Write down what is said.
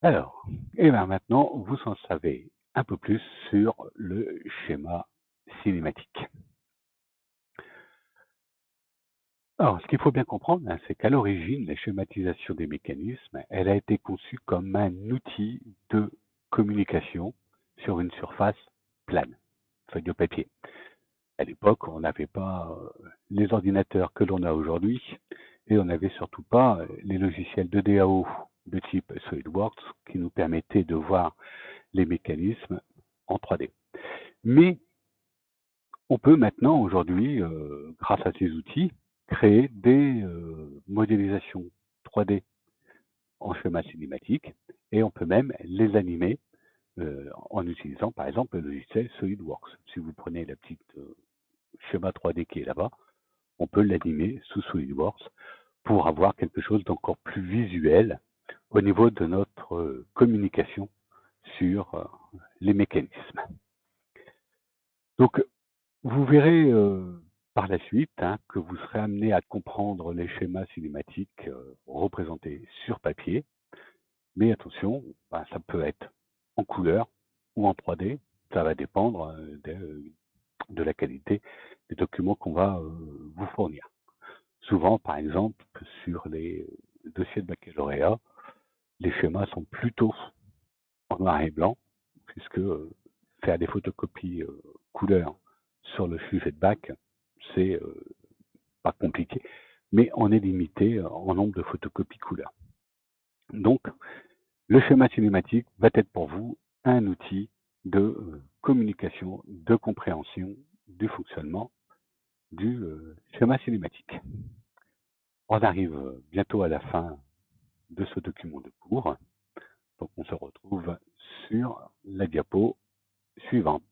Alors, et bien maintenant, vous en savez un peu plus sur le schéma cinématique. Alors, ce qu'il faut bien comprendre, c'est qu'à l'origine, la schématisation des mécanismes, elle a été conçue comme un outil de communication sur une surface plane, feuille de papier. À l'époque, on n'avait pas les ordinateurs que l'on a aujourd'hui et on n'avait surtout pas les logiciels de DAO de type SolidWorks qui nous permettaient de voir les mécanismes en 3D. Mais on peut maintenant, aujourd'hui, grâce à ces outils, créer des modélisations 3D en schéma cinématique et on peut même les animer en utilisant par exemple le logiciel SolidWorks. Si vous prenez la petite schéma 3D qui est là-bas, on peut l'animer sous SolidWorks pour avoir quelque chose d'encore plus visuel au niveau de notre communication sur les mécanismes. Donc, vous verrez par la suite que vous serez amené à comprendre les schémas cinématiques représentés sur papier, mais attention, ça peut être en couleur ou en 3D, ça va dépendre de la qualité des documents qu'on va vous fournir. Souvent, par exemple, sur les dossiers de baccalauréat, les schémas sont plutôt en noir et blanc, puisque faire des photocopies couleur sur le sujet de bac, c'est pas compliqué, mais on est limité en nombre de photocopies couleur. Donc, le schéma cinématique va être pour vous un outil de communication, de compréhension du fonctionnement du schéma cinématique. On arrive bientôt à la fin de ce document de cours. Donc on se retrouve sur la diapo suivante.